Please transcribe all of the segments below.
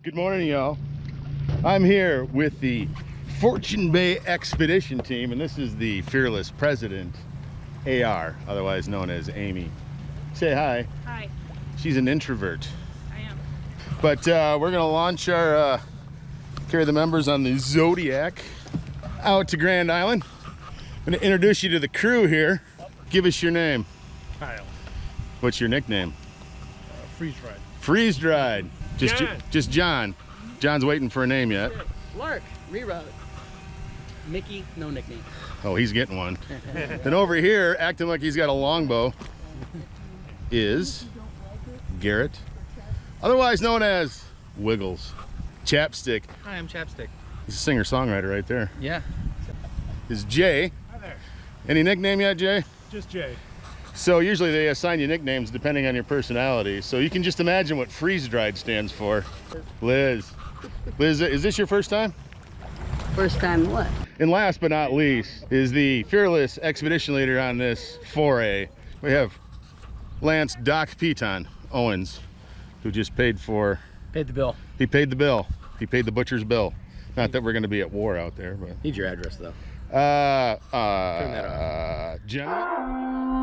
Good morning, y'all. I'm here with the Fortune Bay Expedition team, and this is the fearless president, AR, otherwise known as Amy. Say hi. Hi. She's an introvert. I am. But we're gonna launch our, carry the members on the Zodiac out to Grand Island. I'm gonna introduce you to the crew here. Give us your name. Kyle. What's your nickname? Freeze dried. Freeze dried. John. Just John. John's waiting for a name yet. Lark, reroute. Mickey, no nickname. Oh, he's getting one. And over here, acting like he's got a longbow, is Garrett, otherwise known as Wiggles. Chapstick. Hi, I'm Chapstick. He's a singer-songwriter right there. Yeah. Is Jay. Hi there. Any nickname yet, Jay? Just Jay. So usually they assign you nicknames depending on your personality. So you can just imagine what freeze dried stands for. Liz. Liz, is this your first time? First time what? And last but not least is the fearless expedition leader on this foray. We have Lance Doc Piton Owens, who just paid the bill. He paid the bill. He paid the butcher's bill. Not that we're going to be at war out there, but. Need your address though. Jenna.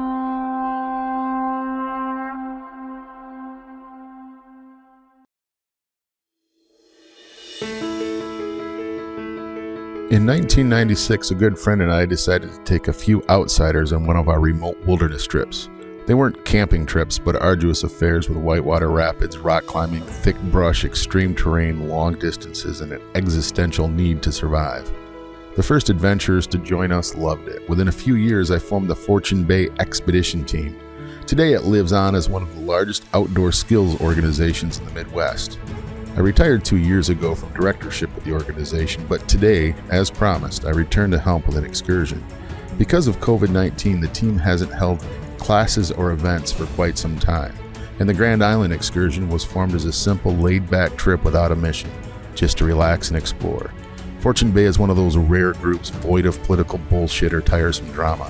In 1996, a good friend and I decided to take a few outsiders on one of our remote wilderness trips. They weren't camping trips, but arduous affairs with whitewater rapids, rock climbing, thick brush, extreme terrain, long distances, and an existential need to survive. The first adventurers to join us loved it. Within a few years, I formed the Fortune Bay Expedition team. Today, it lives on as one of the largest outdoor skills organizations in the Midwest. I retired 2 years ago from directorship of the organization, but today, as promised, I returned to help with an excursion. Because of COVID-19, the team hasn't held classes or events for quite some time, and the Grand Island Excursion was formed as a simple, laid-back trip without a mission, just to relax and explore. Fortune Bay is one of those rare groups void of political bullshit or tiresome drama.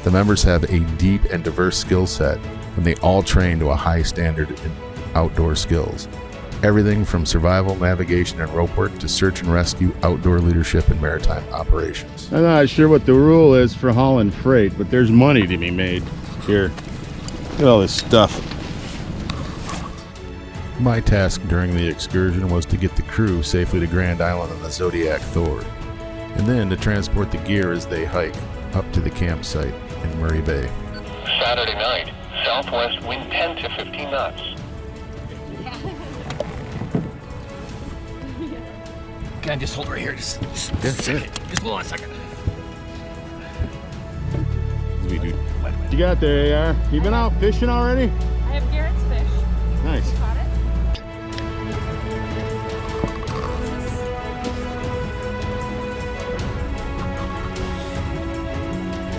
The members have a deep and diverse skill set, and they all train to a high standard in outdoor skills. Everything from survival, navigation, and rope work to search and rescue, outdoor leadership, and maritime operations. I'm not sure what the rule is for hauling freight, but there's money to be made here. Look at all this stuff. My task during the excursion was to get the crew safely to Grand Island on the Zodiac Thor, and then to transport the gear as they hike up to the campsite in Murray Bay. Saturday night, southwest wind 10 to 15 knots. Can I just hold right here? Just a second. Just hold on a second. What you got there, AR? You been out fishing already? I have Garrett's fish. Nice. You caught it?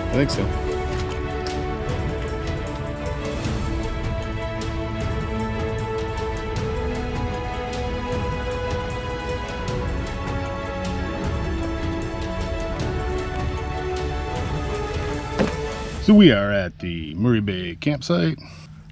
I think so. So we are at the Murray Bay campsite,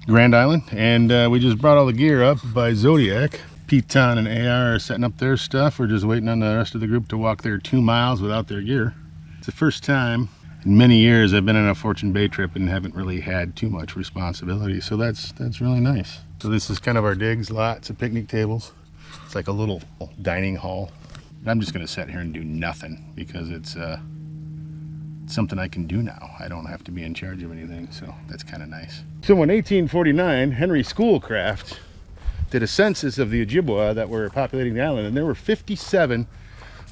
Grand Island, and we just brought all the gear up by Zodiac. Piton and AR are setting up their stuff. We're just waiting on the rest of the group to walk their 2 miles without their gear. It's the first time in many years I've been on a Fortune Bay trip and haven't really had too much responsibility, so that's really nice. So this is kind of our digs, lots of picnic tables. It's like a little dining hall. I'm just gonna sit here and do nothing because it's something I can do now. I don't have to be in charge of anything, so that's kind of nice. So in 1849, Henry Schoolcraft did a census of the Ojibwa that were populating the island, and there were 57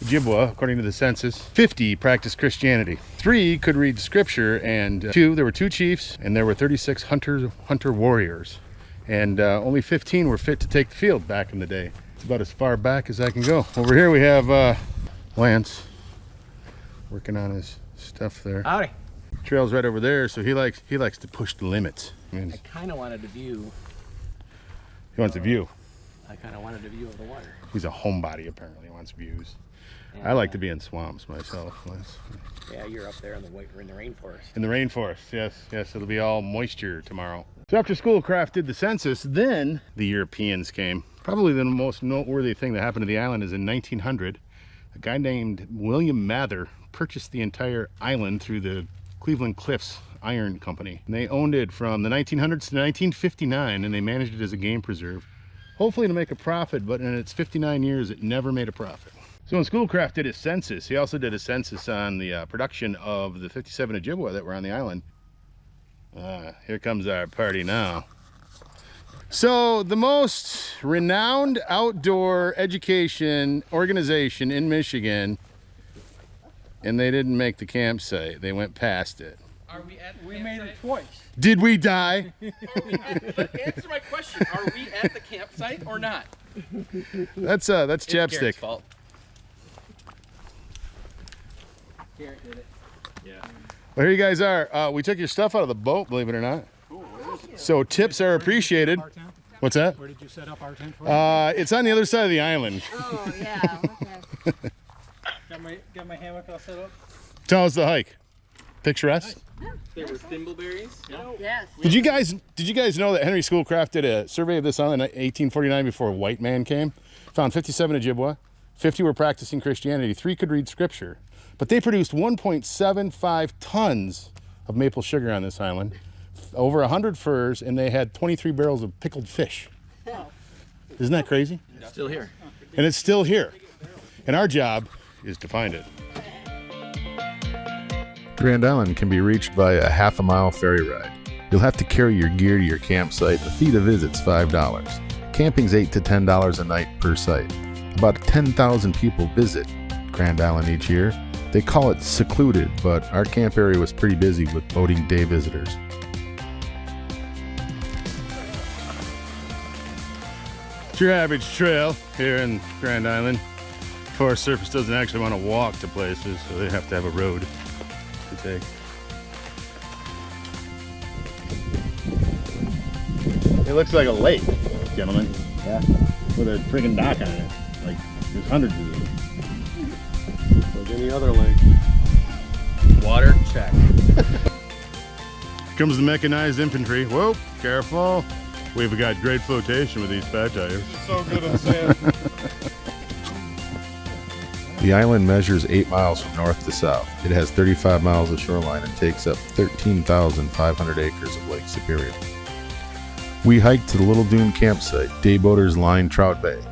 Ojibwa, according to the census. 50 practiced Christianity. 3 could read scripture, and there were 2 chiefs, and there were 36 hunter warriors. And only 15 were fit to take the field back in the day. It's about as far back as I can go. Over here we have Lance working on his stuff there. Howdy. Trail's right over there, so he likes to push the limits. I mean, I kind of wanted a view. he wants a view. I kind of wanted a view of the water. He's a homebody apparently. He wants views. And, I like to be in swamps myself. Yeah, you're up there in the rainforest. In the rainforest, yes. It'll be all moisture tomorrow. So after Schoolcraft did the census, then the Europeans came. Probably the most noteworthy thing that happened to the island is in 1900, a guy named William Mather purchased the entire island through the Cleveland Cliffs Iron Company. And they owned it from the 1900s to 1959, and they managed it as a game preserve. Hopefully to make a profit, but in its 59 years, it never made a profit. So when Schoolcraft did his census, he also did a census on the production of the 57 Ojibwa that were on the island. Here comes our party now. So the most renowned outdoor education organization in Michigan, and they didn't make the campsite. They went past it. Are we at the We campsite? made it twice. Did we die? Answer my question. Are we at the campsite or not? That's Garrett's chapstick. fault. Garrett did it. Yeah. Well, here you guys are. We took your stuff out of the boat, believe it or not. So tips are appreciated. Our tent? What's that? Where did you set up our tent for? It's on the other side of the island. Oh, yeah, okay. Got my hammock all set up? Tell us the hike. Picturesque. There were thimbleberries. Yes. Did you guys know that Henry Schoolcraft did a survey of this island in 1849 before a white man came? Found 57 Ojibwa, 50 were practicing Christianity, 3 could read scripture, but they produced 1.75 tons of maple sugar on this island, over 100 furs, and they had 23 barrels of pickled fish. Isn't that crazy? It's still here. And it's still here. And our job is to find it. Grand Island can be reached by a half-a-mile ferry ride. You'll have to carry your gear to your campsite. The fee to visit's $5. Camping's $8 to $10 a night per site. About 10,000 people visit Grand Island each year. They call it secluded, but our camp area was pretty busy with boating day visitors. It's your average trail here in Grand Island. Forest Service doesn't actually want to walk to places, so they have to have a road to take. It looks like a lake, gentlemen. Yeah. With a friggin' dock on it. Like, there's hundreds of these. Like any other lake. Water check. Here comes the mechanized infantry. Whoa, careful. We've got great flotation with these fat tires. So good on sand. The island measures 8 miles from north to south. It has 35 miles of shoreline and takes up 13,500 acres of Lake Superior. We hiked to the Little Dune campsite. Day boaters lined Trout Bay.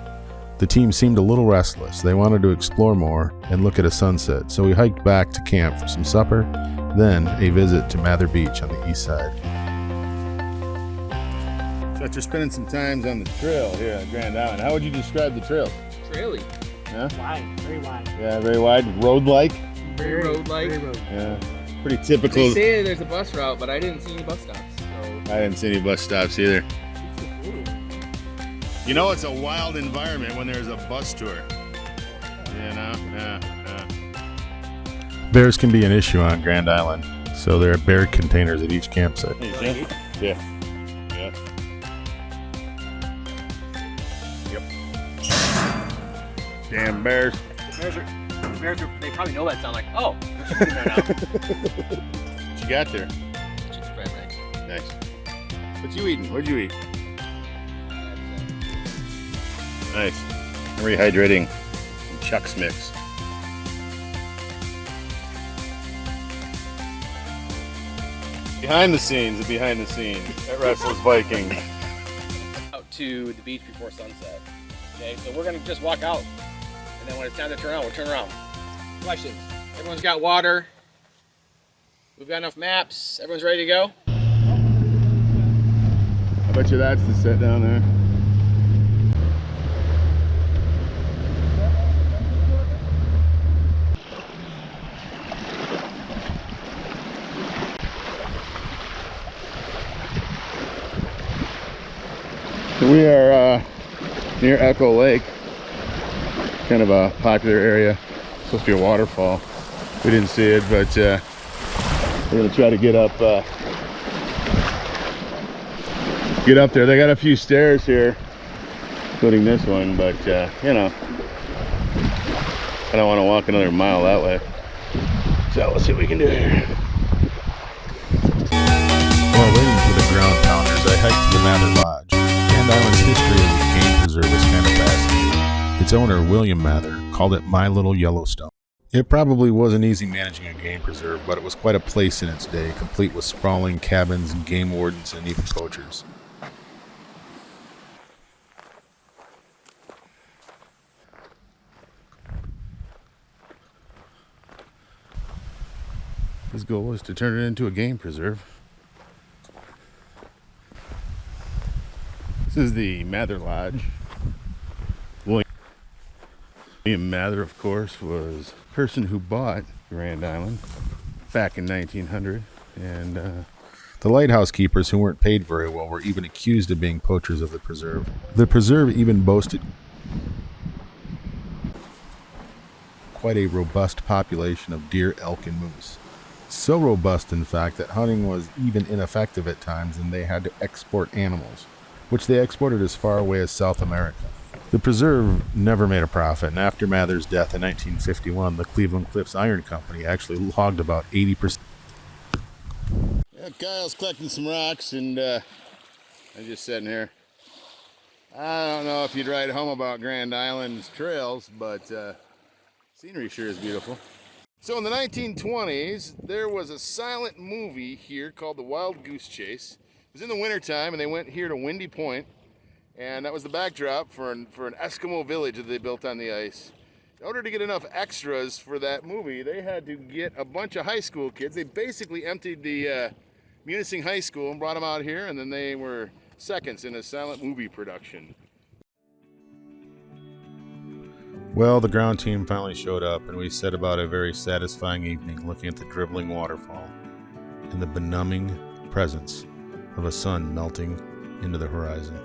The team seemed a little restless. They wanted to explore more and look at a sunset, so we hiked back to camp for some supper, then a visit to Mather Beach on the east side. So after spending some time on the trail here at Grand Island, how would you describe the trail? Traily. Yeah? Wide, very wide. Yeah, very wide, road-like. Very road-like. Very road. Yeah, pretty typical. They say there's a bus route, but I didn't see any bus stops. So. I didn't see any bus stops either. You know, it's a wild environment when there's a bus tour. You know? Yeah. Bears can be an issue on Grand Island, so there are bear containers at each campsite. Yeah. Yep. Damn bears. They probably know that sound like, oh, there's something there now. What you got there? Chicken fried rice. Nice. What you eating? What'd you eat? Nice. Rehydrating Chuck's mix. Behind the scenes at Restless Viking. Out to the beach before sunset. Okay, so we're gonna just walk out, and then when it's time to turn around, we'll turn around. Questions? Everyone's got water. We've got enough maps. Everyone's ready to go. I bet you that's the set down there. So we are near Echo Lake, kind of a popular area. Supposed to be a waterfall. We didn't see it, but we're gonna try to get up there. They got a few stairs here, including this one, but you know, I don't want to walk another mile that way. So let's see what we can do here. While waiting for the ground pounders, I hiked to the Mather Lodge. Grand Island's history as a game preserve is kind of fascinating. Its owner, William Mather, called it My Little Yellowstone. It probably wasn't easy managing a game preserve, but it was quite a place in its day, complete with sprawling cabins and game wardens and even poachers. His goal was to turn it into a game preserve. This is the Mather Lodge. William Mather, of course, was the person who bought Grand Island back in 1900. And the lighthouse keepers, who weren't paid very well, were even accused of being poachers of the preserve. The preserve even boasted quite a robust population of deer, elk, and moose. So robust, in fact, that hunting was even ineffective at times, and they had to export animals, which they exported as far away as South America. The preserve never made a profit, and after Mather's death in 1951, the Cleveland Cliffs Iron Company actually logged about 80%. Yeah, Kyle's collecting some rocks, and I'm just sitting here. I don't know if you'd write home about Grand Island's trails, but scenery sure is beautiful. So in the 1920s, there was a silent movie here called The Wild Goose Chase. It was in the wintertime, and they went here to Windy Point, and that was the backdrop for an Eskimo village that they built on the ice. In order to get enough extras for that movie, they had to get a bunch of high school kids. They basically emptied the Munising High School and brought them out here, and then they were seconds in a silent movie production. Well, the ground team finally showed up, and we set about a very satisfying evening looking at the dribbling waterfall and the benumbing presence of a sun melting into the horizon.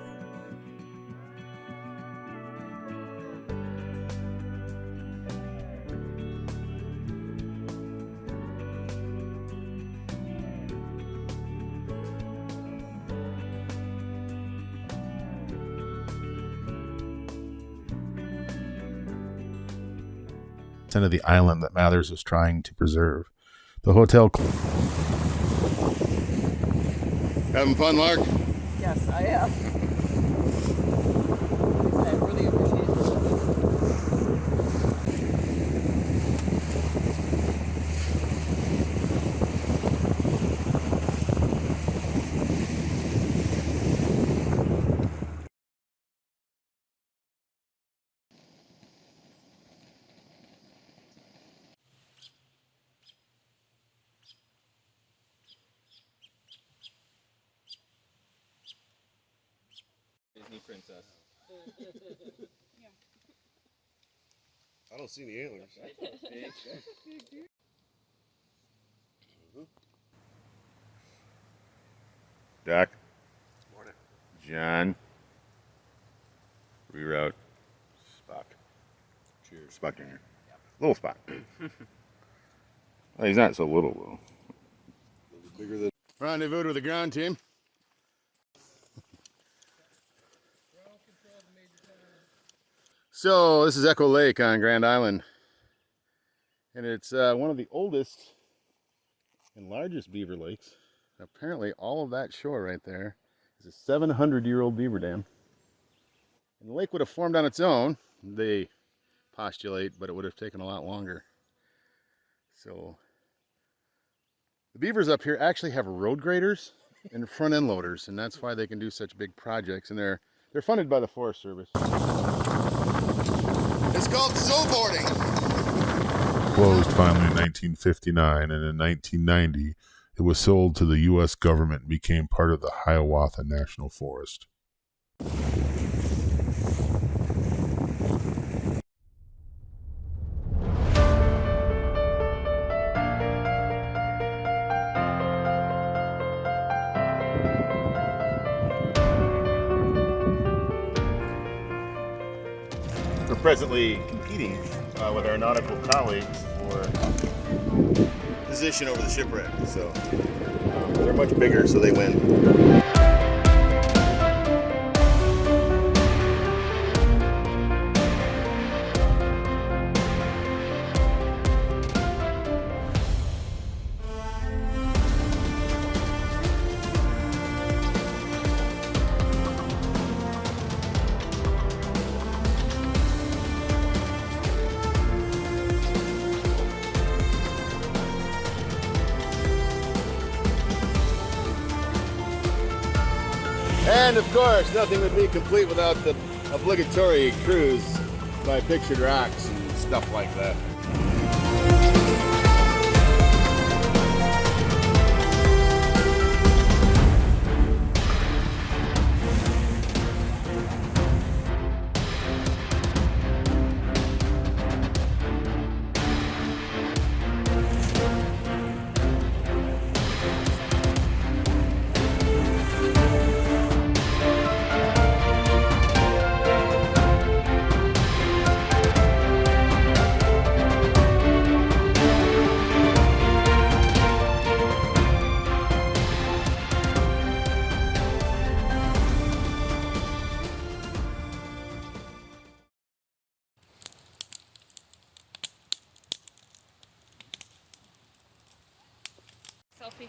Of the island that Mathers was trying to preserve. The hotel. Having fun, Mark? Yes, I am. I really appreciate it. Disney princess. I don't see any antlers. Doc. Morning. John. Reroute. Spock. Cheers. Spock Jr. Little Spock. Well, he's not so little, though. Bigger than. Rendezvous with the ground team. So this is Echo Lake on Grand Island, and it's one of the oldest and largest beaver lakes. Apparently all of that shore right there is a 700-year-old beaver dam. And the lake would have formed on its own, they postulate, but it would have taken a lot longer. So the beavers up here actually have road graders and front end loaders, and that's why they can do such big projects, and they're funded by the Forest Service. It's called snowboarding. Closed finally in 1959, and in 1990, it was sold to the U.S. government and became part of the Hiawatha National Forest. We're presently competing with our nautical colleagues for position over the shipwreck. So they're much bigger, so they win. And of course, nothing would be complete without the obligatory cruise by pictured rocks and stuff like that.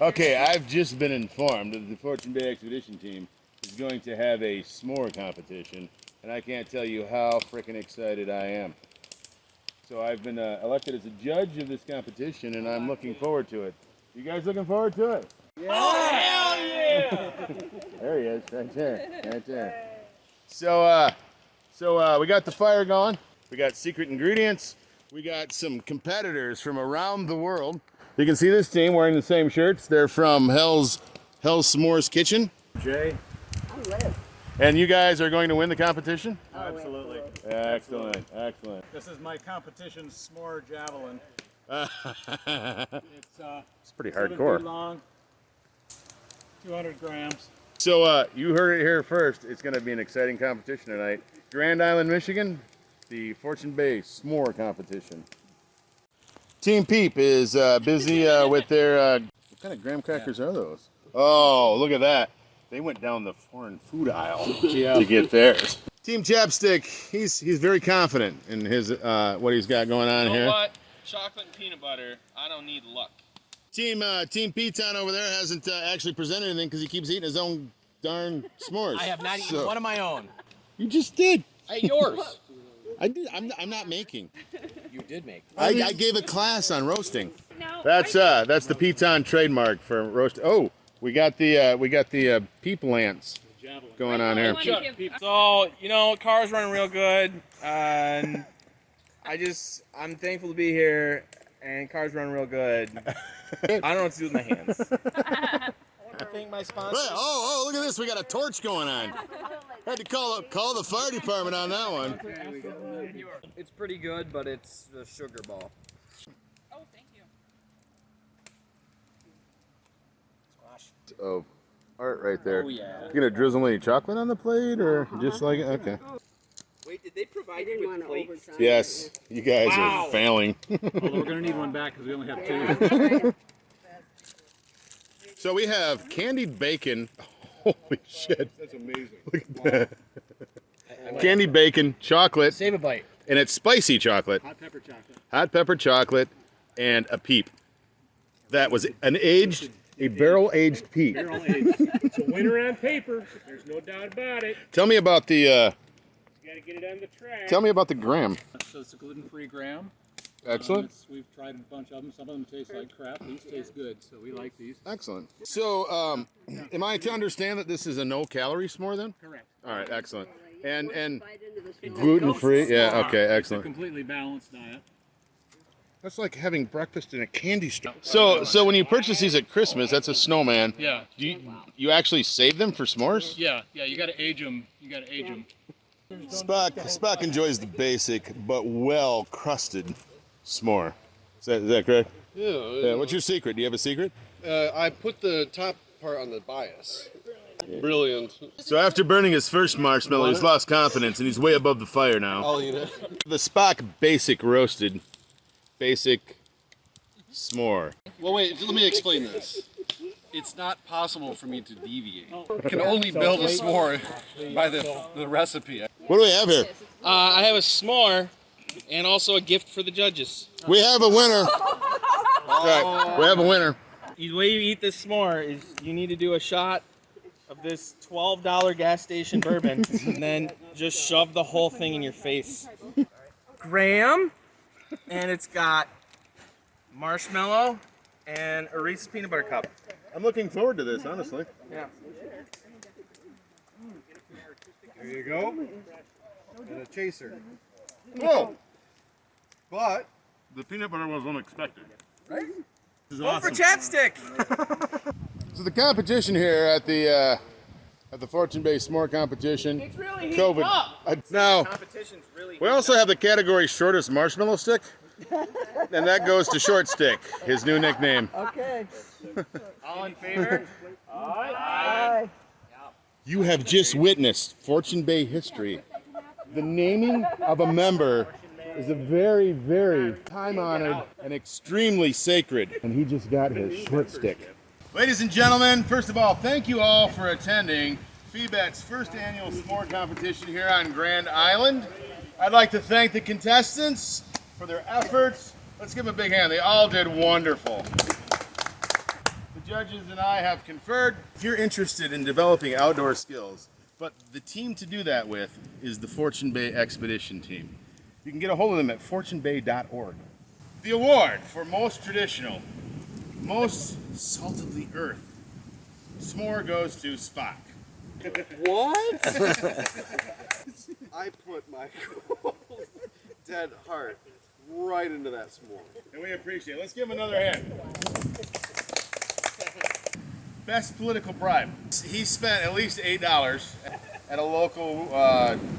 Okay, I've just been informed that the Fortune Bay Expedition team is going to have a s'more competition, and I can't tell you how freaking excited I am. So I've been elected as a judge of this competition, and I'm looking forward to it. You guys looking forward to it? Yeah. Oh, hell yeah! There he is, right there, right there. So we got the fire going. We got secret ingredients. We got some competitors from around the world. You can see this team wearing the same shirts. They're from Hell's S'mores Kitchen. Jay. I'm Liz. And you guys are going to win the competition? Oh, absolutely. Excellent, excellent. This is my competition s'more javelin. It's pretty 7 hardcore. feet long, 200 grams. So you heard it here first. It's going to be an exciting competition tonight. Grand Island, Michigan, the Fortune Bay S'more competition. Team Peep is busy with their, what kind of graham crackers are those? Oh, look at that. They went down the foreign food aisle to get theirs. Team Chapstick, he's very confident in his what he's got going on here. What? Chocolate and peanut butter. I don't need luck. Team P-Town over there hasn't actually presented anything because he keeps eating his own darn s'mores. I have not eaten one of my own. You just did. I ate yours. I did. I'm not making. You did make. I gave a class on roasting. No, That's the P-Town trademark for roast. Oh, we got the peep lance going on here. So, you know, car's running real good, and I'm thankful to be here, and car's running real good. I don't know what to do with my hands. I think my sponsor. Oh, look at this. We got a torch going on. Had to call the fire department on that one. It's pretty good, but it's a sugar ball. Oh, thank you. Oh, art right there. Oh, yeah. You gonna drizzle any chocolate on the plate or just like it? Okay. Wait, did they provide you with plates? Yes, you guys are failing. Although we're going to need one back because we only have 2. So we have candied bacon. Holy shit. That's amazing. Look at that. Candied bacon, chocolate, Save a bite. and it's spicy chocolate. Hot pepper chocolate. Hot pepper chocolate, and a peep. That was a barrel-aged peep. Barrel aged. It's a winner on paper. There's no doubt about it. Tell me about the You got to get it on the track. Tell me about the graham. So it's a gluten-free graham. Excellent. We've tried a bunch of them. Some of them taste like crap. These taste good, so we like these. Excellent. So, am I to understand that this is a no-calorie s'more then? Correct. All right, excellent. And gluten-free? Yeah, okay, It's a excellent. completely balanced diet. That's like having breakfast in a candy store. So when you purchase these at Christmas, that's a snowman. Yeah. Do you actually save them for s'mores? Yeah. You got to age them. Spock enjoys the basic but well-crusted s'more. Is that correct? Yeah. What's your secret? Do you have a secret? I put the top part on the bias. Brilliant. So after burning his first marshmallow, he's lost confidence and he's way above the fire now. I'll eat it. The Spock basic roasted, basic s'more. Well, wait, let me explain this. It's not possible for me to deviate. I can only build a s'more by the recipe. What do we have here? I have a s'more and also a gift for the judges. We have a winner. Right, we have a winner. The way you eat this s'more is you need to do a shot of this $12 gas station bourbon and then just shove the whole thing in your face. Graham, and it's got marshmallow and a Reese's peanut butter cup. I'm looking forward to this, honestly. Yeah. There you go. And a chaser. Whoa! But The peanut butter was unexpected. right? This is Go for awesome. chapstick. So the competition here at the Fortune Bay S'more competition. It's really COVID. up. Now Competition's really. we also have the category shortest marshmallow stick, and that goes to Short Stick, his new nickname. Okay. All in favor? Bye. You have just witnessed Fortune Bay history. The naming of a member is a very, very time-honored and extremely sacred. And he just got his Short Stick. Ladies and gentlemen, first of all, thank you all for attending FBET's first annual s'more competition here on Grand Island. I'd like to thank the contestants for their efforts. Let's give them a big hand. They all did wonderful. The judges and I have conferred. If you're interested in developing outdoor skills, but the team to do that with is the Fortune Bay Expedition Team. You can get a hold of them at fortunebay.org. The award for most traditional, most salt of the earth s'more goes to Spock. What? I put my cold, dead heart right into that s'more. And we appreciate it. Let's give him another hand. Best political bribe. He spent at least $8 at a local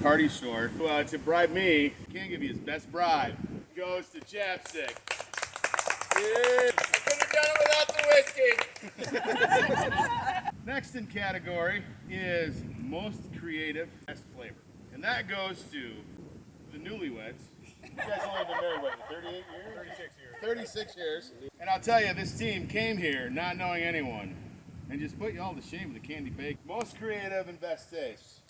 party store to bribe me. Can't give you his best bribe. Goes to Chapstick. Yeah. I couldn't have done it without the whiskey. Next in category is most creative, best flavor. And that goes to the newlyweds. You guys only been married, what, 38 years? 36 years. 36 years. And I'll tell you, this team came here not knowing anyone and just put you all to shame with the candy bake. Most creative and best taste.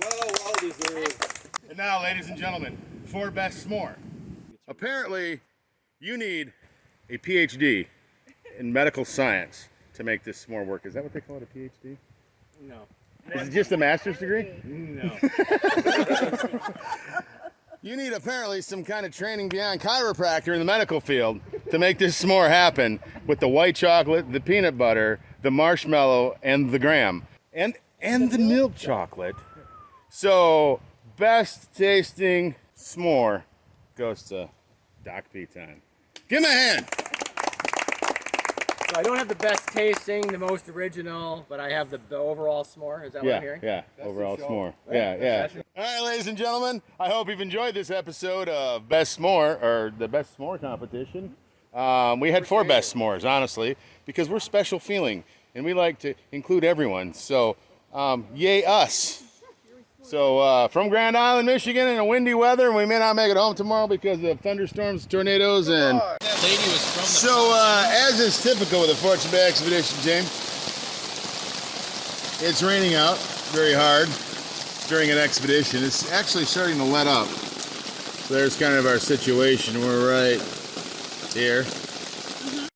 Well deserved. And now, ladies and gentlemen, for best s'more. Apparently, you need a PhD in medical science to make this s'more work. Is that what they call it, a PhD? No. Is it just a master's degree? No. You need apparently some kind of training beyond chiropractor in the medical field to make this s'more happen with the white chocolate, the peanut butter, the marshmallow, and the graham. And the milk chocolate. So, best tasting s'more goes to Doc P time. Give him a hand. So I don't have the best tasting, the most original, but I have the overall s'more. Is that what I'm hearing? Yeah, overall s'more. Yeah. All right, ladies and gentlemen, I hope you've enjoyed this episode of Best S'more, or the Best S'more competition. We had 4 best s'mores, honestly, because we're special feeling, and we like to include everyone. So, yay us. So, from Grand Island, Michigan, in a windy weather, and we may not make it home tomorrow because of thunderstorms, tornadoes, and... That lady was from the. So, as is typical with the Fortune Bay Expedition team, it's raining out very hard during an expedition. It's actually starting to let up. So there's kind of our situation. We're right here.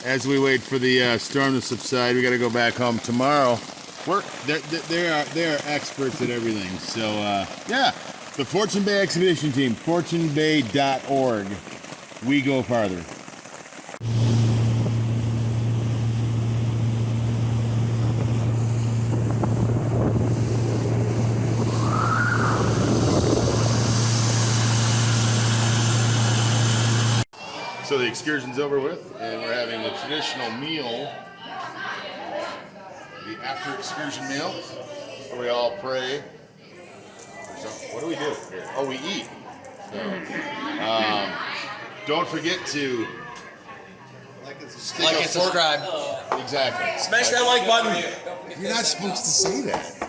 As we wait for the storm to subside, we got to go back home tomorrow. They are experts at everything. So, yeah, the Fortune Bay Expedition team, fortunebay.org. We go farther. So the excursion's over with, and we're having the traditional meal, the after excursion meal, where we all pray. So, what do we do here? Oh, we eat. So, don't forget to Like and subscribe. Exactly. Smash that like button. You're not supposed to say that.